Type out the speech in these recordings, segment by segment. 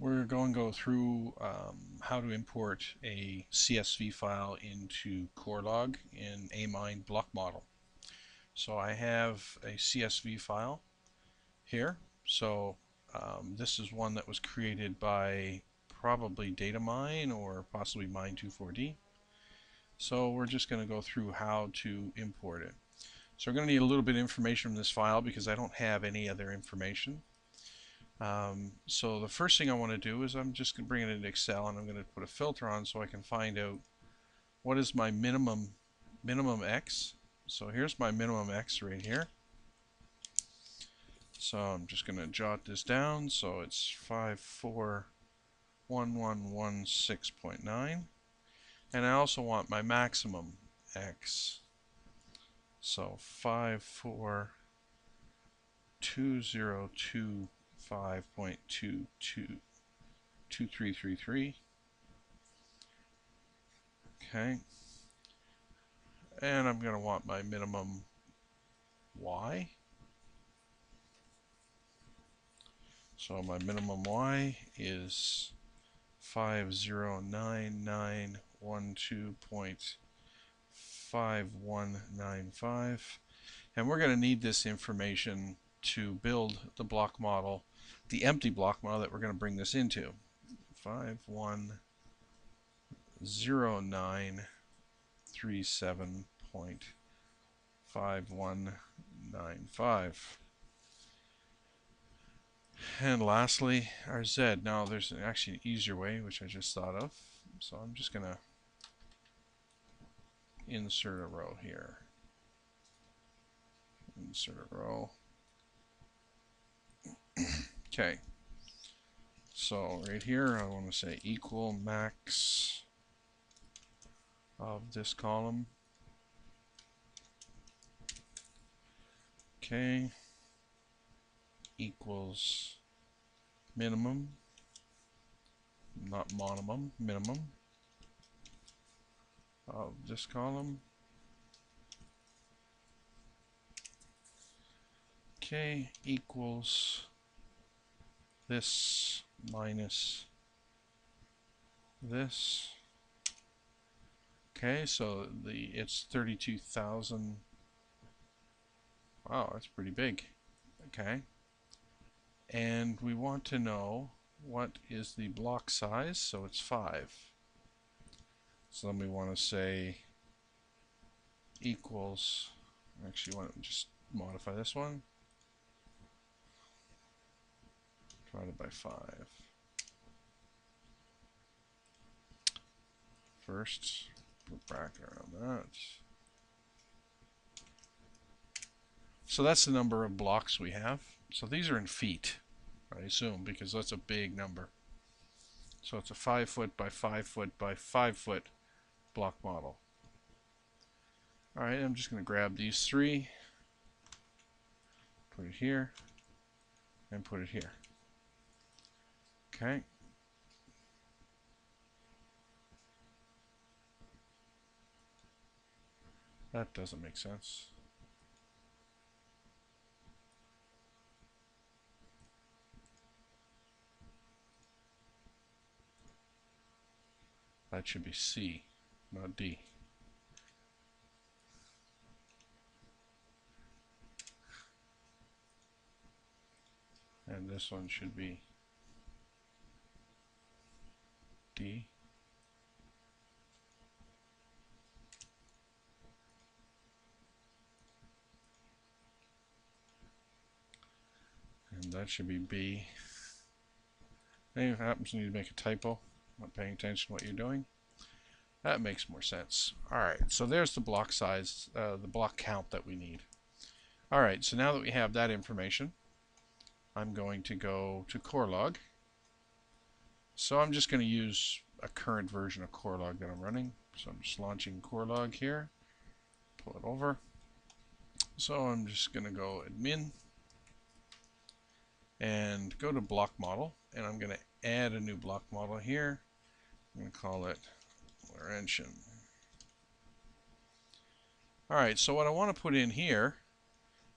We're going to go through how to import a CSV file into Corelog in Amine block model. So I have a CSV file here. So this is one that was created by probably DataMine or possibly Mine24D. So we're just going to go through how to import it. So we're going to need a little bit of information from this file because I don't have any other information. So the first thing I want to do is I'm just going to bring it into Excel, and I'm going to put a filter on so I can find out what is my minimum X. So here's my minimum X right here. So I'm just going to jot this down. So it's 541116.9, and I also want my maximum X. So 54205.222333. Okay, and I'm going to want my minimum Y. So my minimum Y is 509912.5195, and we're going to need this information to build the block model, the empty block model that we're going to bring this into. 510937.5195. And lastly, our Z. Now there's actually an easier way, which I just thought of. So I'm just going to insert a row here. Insert a row. Okay. So right here, I want to say equal max of this column. Okay. Equals minimum, not minimum, minimum of this column. Okay, equals this minus this. Okay, so it's 32,000. Wow, that's pretty big. Okay. And we want to know what is the block size, so it's 5. So then we want to say equals, actually I want to just modify this one, divided by 5. First, put a bracket around that. So that's the number of blocks we have. So these are in feet, I assume, because that's a big number. So it's a 5 foot by 5 foot by 5 foot block model. Alright, I'm just going to grab these three, put it here, and put it here. Okay. That doesn't make sense. That should be C, not D. And this one should be D. And that should be B. Anything happens when you make a typo, not paying attention to what you're doing. That makes more sense. Alright, so there's the block size, the block count that we need. Alright, so now that we have that information, I'm going to go to Corelog. So I'm just going to use a current version of Corelog that I'm running. So I'm just launching Corelog here, pull it over. So I'm just going to go admin and go to block model, and I'm going to add a new block model here. I'm going to call it Laurentian. Alright, so what I want to put in here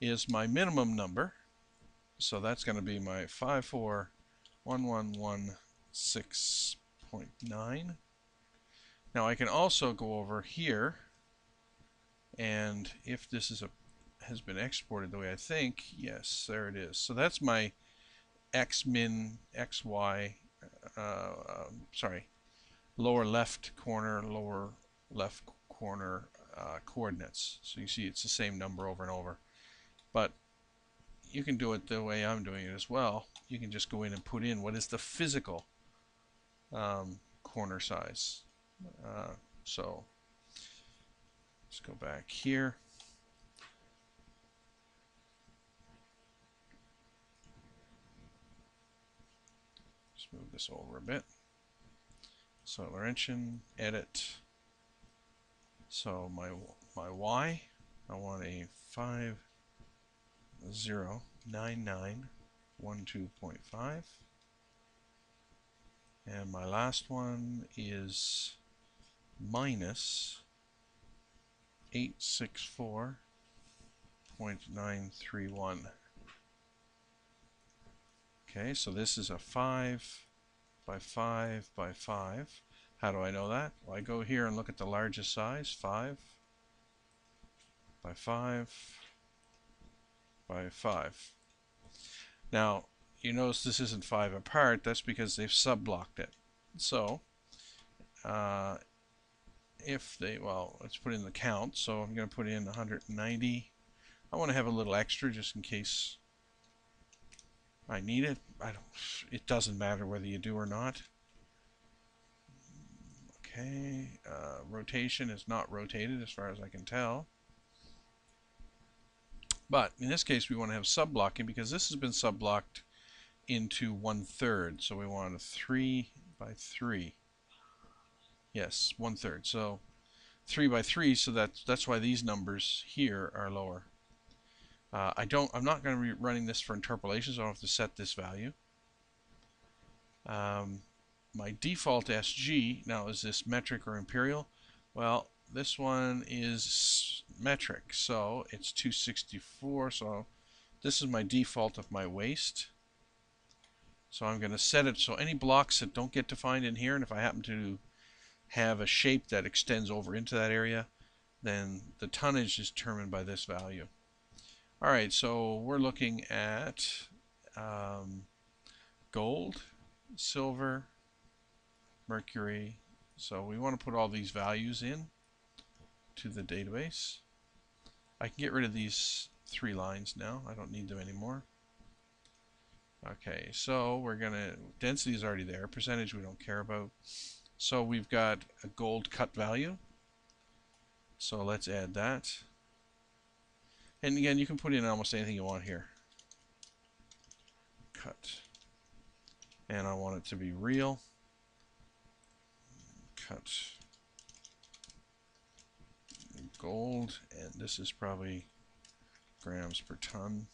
is my minimum number. So that's going to be my 54111 6.9. Now I can also go over here, and if this has been exported the way I think, yes, there it is. So that's my x min, xy, lower left corner, lower left corner coordinates. So you see it's the same number over and over. But you can do it the way I'm doing it as well. You can just go in and put in what is the physical corner size. So let's go back here. Let's move this over a bit. So Laurentian, edit. So my y, I want a 509912.5. And my last one is minus 864.931. Okay, so this is a 5 by 5 by 5. How do I know that? Well, I go here and look at the largest size, 5 by 5 by 5. Now, you notice this isn't 5 apart. That's because they've sub-blocked it. So, if they, well, let's put in the count. So I'm going to put in 190. I want to have a little extra just in case I need it. It doesn't matter whether you do or not. Okay, rotation is not rotated as far as I can tell. But in this case, we want to have sub-blocking because this has been sub-blocked into 1/3. So we want a 3 by 3. Yes, 1/3. So 3 by 3. So that's why these numbers here are lower. I'm not going to be running this for interpolation, so I don't have to set this value. My default SG, now is this metric or imperial? Well, this one is metric, so it's 264, so this is my default of my waist. So I'm going to set it so any blocks that don't get defined in here, and if I happen to have a shape that extends over into that area, then the tonnage is determined by this value. Alright, so we're looking at gold, silver, mercury. So we want to put all these values in to the database. I can get rid of these 3 lines now. I don't need them anymore. Okay, so we're going to, density is already there. Percentage we don't care about. So we've got a gold cut value. So let's add that. And again, you can put in almost anything you want here. Cut. And I want it to be real. Cut gold, and this is probably grams per ton.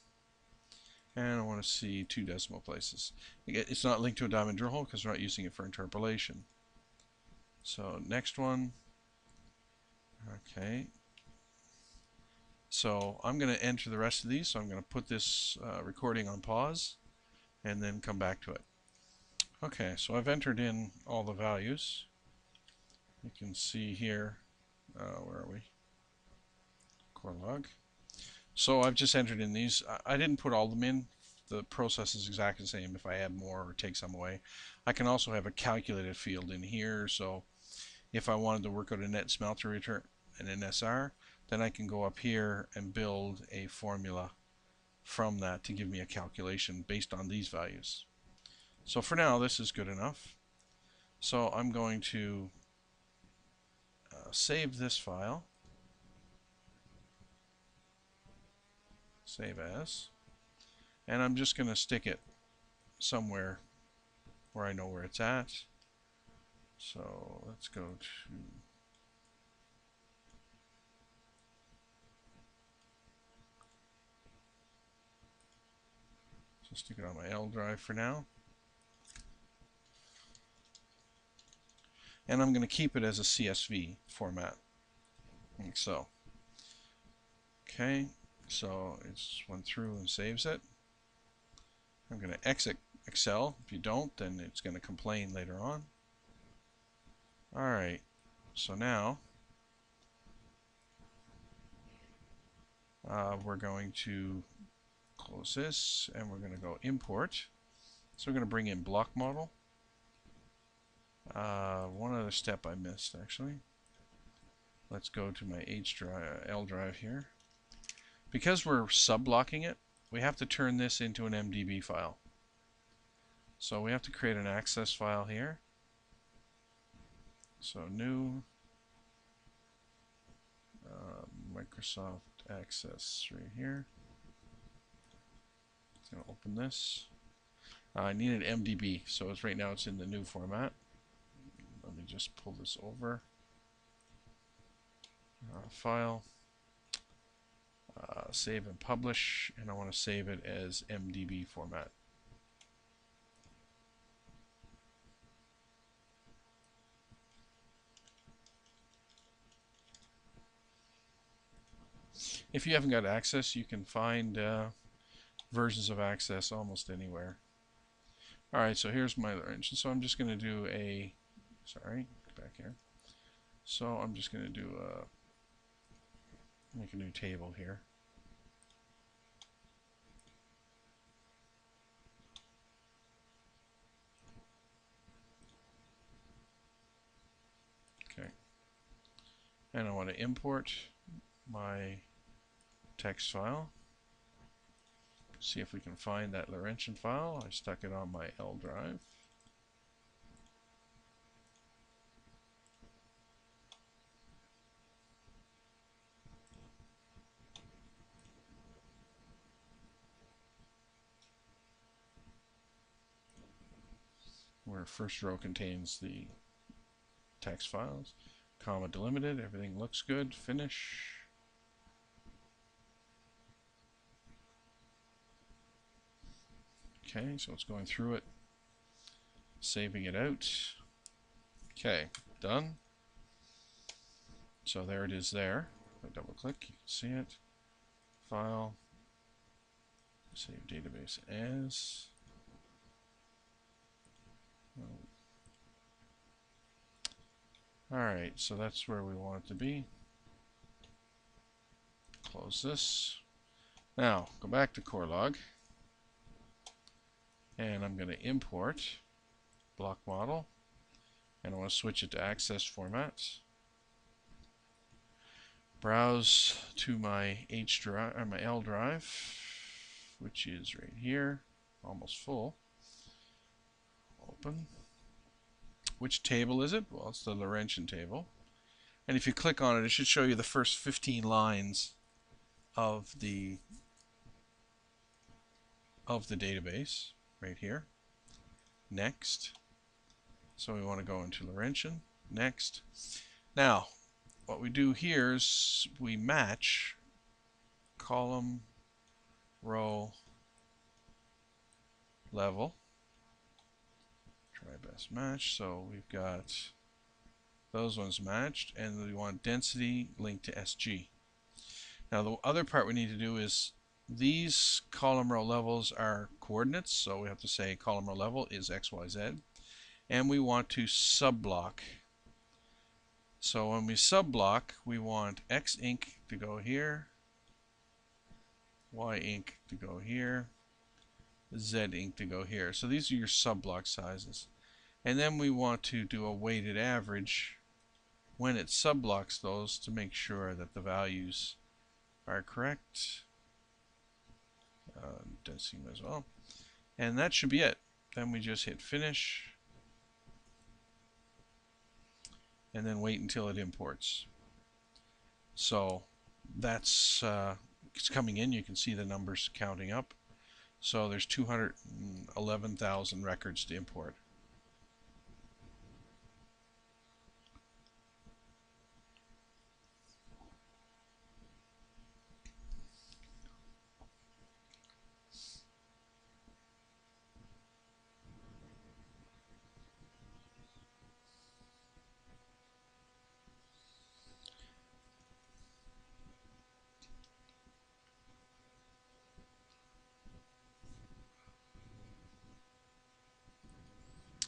And I want to see 2 decimal places. Again, it's not linked to a diamond drill hole because we're not using it for interpolation. So next one. Okay. So I'm going to enter the rest of these. So I'm going to put this recording on pause and then come back to it. Okay, so I've entered in all the values. You can see here, where are we? Corelog. So I've just entered in these. I didn't put all of them in. The process is exactly the same if I add more or take some away. I can also have a calculated field in here. So if I wanted to work out a net smelter return and an SR, then I can go up here and build a formula from that to give me a calculation based on these values. So for now, this is good enough. So I'm going to save this file. Save as. And I'm just going to stick it somewhere where I know where it's at. So let's go to stick it on my L drive for now. And I'm going to keep it as a CSV format. Like so. Okay, so it's went through and saves it. I'm going to Excel. If you don't, then it's going to complain later on. Alright, so now we're going to close this and we're going to go import. So we're going to bring in block model. One other step I missed actually. Let's go to my L drive here. Because we're sub-blocking it, we have to turn this into an MDB file. So we have to create an access file here. So new Microsoft Access right here. I'm going to open this. I need an MDB, so it's right now it's in the new format. Let me just pull this over. File, save and publish, and I want to save it as MDB format. If you haven't got Access, you can find versions of Access almost anywhere. Alright, so here's my engine. So I'm just going to do a, sorry, back here. So I'm just going to do make a new table here. Okay. And I want to import my text file. See if we can find that Laurentian file. I stuck it on my L drive. Where first row contains the text files, comma delimited, everything looks good, finish. Okay, so it's going through it, saving it out. Okay, done. So there it is there. If I double click, you can see it. File, save database as. Alright, so that's where we want it to be. Close this. Now, go back to Corelog. And I'm going to import block model. And I want to switch it to access format. Browse to my H drive or my L drive, which is right here, almost full. Open. Which table is it? Well, it's the Laurentian table. And if you click on it, it should show you the first 15 lines of the database right here. Next. So we want to go into Laurentian. Next. Now, what we do here is we match column, row, level. Try best match. So we've got those ones matched, and we want density linked to SG. Now the other part we need to do is these column row levels are coordinates, so we have to say column row level is XYZ, and we want to sub-block. So when we sub-block, we want X inc to go here, Y inc to go here, Z inc to go here. So these are your sub-block sizes. And then we want to do a weighted average when it sub-blocks those to make sure that the values are correct. Density as well. And that should be it. Then we just hit finish. And then wait until it imports. So that's it's coming in. You can see the numbers counting up. So there's 211,000 records to import.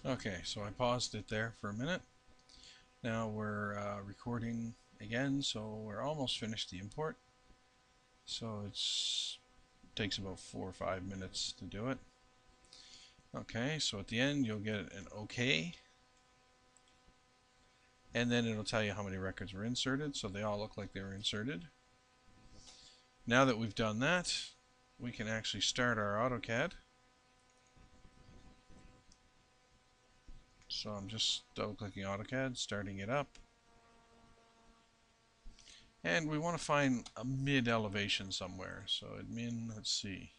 Okay, so I paused it there for a minute. Now we're recording again, so we're almost finished the import. So it takes about 4 or 5 minutes to do it. Okay, so at the end you'll get an OK, and then it'll tell you how many records were inserted, so they all look like they were inserted. Now that we've done that, we can actually start our AutoCAD. So I'm just double-clicking AutoCAD, starting it up. And we want to find a mid-elevation somewhere. So admin, let's see,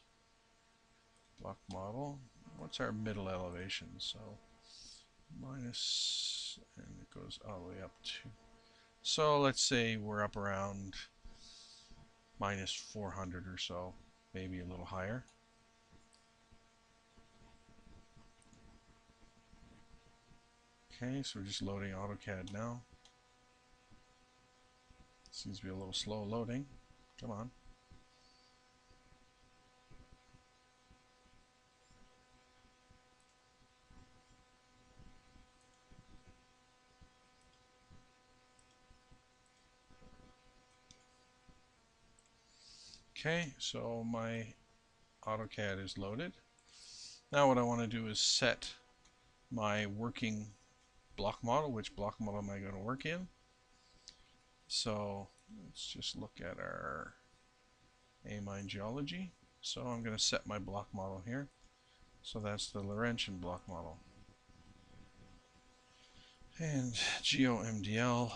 block model. What's our middle elevation? So minus, and it goes all the way up to. So let's say we're up around minus 400 or so, maybe a little higher. Okay, so we're just loading AutoCAD now. Seems to be a little slow loading. Come on. Okay, so my AutoCAD is loaded. Now what I want to do is set my working block model. Which block model am I going to work in? So let's just look at our Amine geology. So I'm going to set my block model here. So that's the Laurentian block model. And GeoMDL,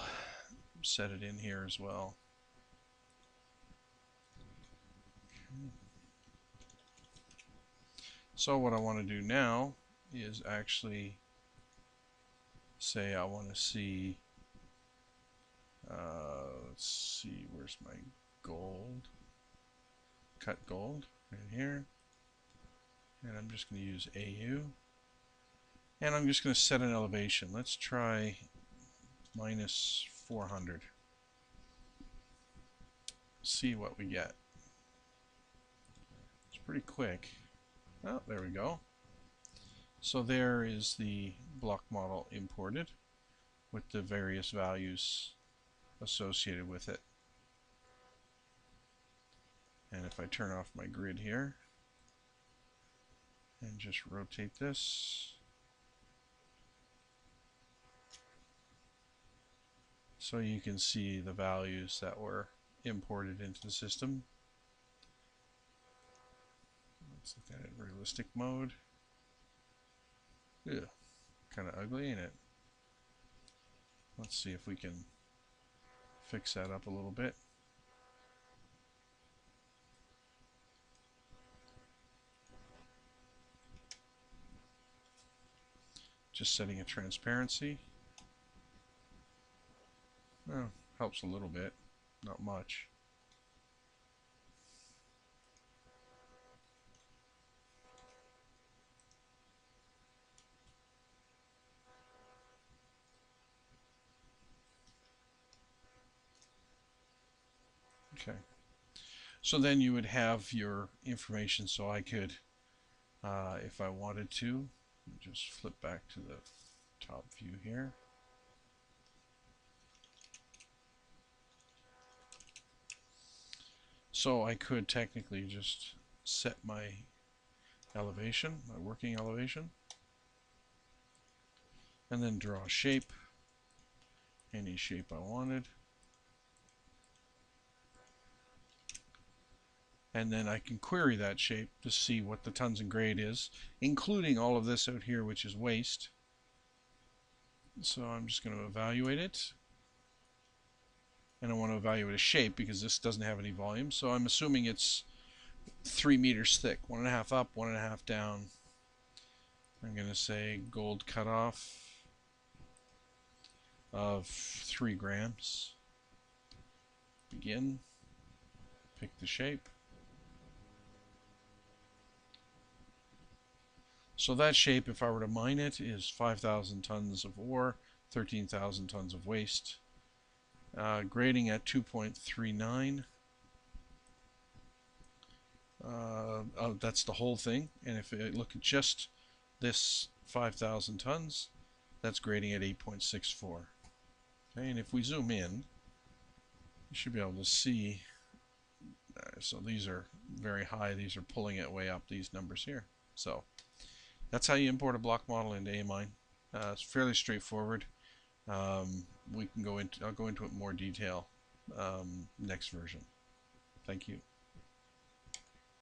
set it in here as well. Okay. So what I want to do now is actually say I want to see, let's see, where's my gold? Cut gold right here. And I'm just going to use AU. And I'm just going to set an elevation. Let's try minus 400. See what we get. It's pretty quick. Oh, there we go. So there is the block model imported with the various values associated with it. And if I turn off my grid here and just rotate this, so you can see the values that were imported into the system. Let's look at it in realistic mode. Ugh, kind of ugly, ain't it? Let's see if we can fix that up a little bit. Just setting a transparency. Well, helps a little bit, not much. Okay. So then you would have your information, so I could, if I wanted to, just flip back to the top view here. So I could technically just set my elevation, my working elevation, and then draw a shape, any shape I wanted. And then I can query that shape to see what the tons and grade is, including all of this out here, which is waste. So I'm just going to evaluate it. And I want to evaluate a shape because this doesn't have any volume. So I'm assuming it's 3 meters thick, 1.5 up, 1.5 down. I'm going to say gold cutoff of 3 grams. Begin. Pick the shape. So that shape, if I were to mine it, is 5,000 tons of ore, 13,000 tons of waste. Grading at 2.39. That's the whole thing. And if I look at just this 5,000 tons. That's grading at 8.64. Okay, and if we zoom in, you should be able to see. So these are very high. These are pulling it way up, these numbers here. So that's how you import a block model into Amine. It's fairly straightforward. I'll go into it in more detail next version. Thank you.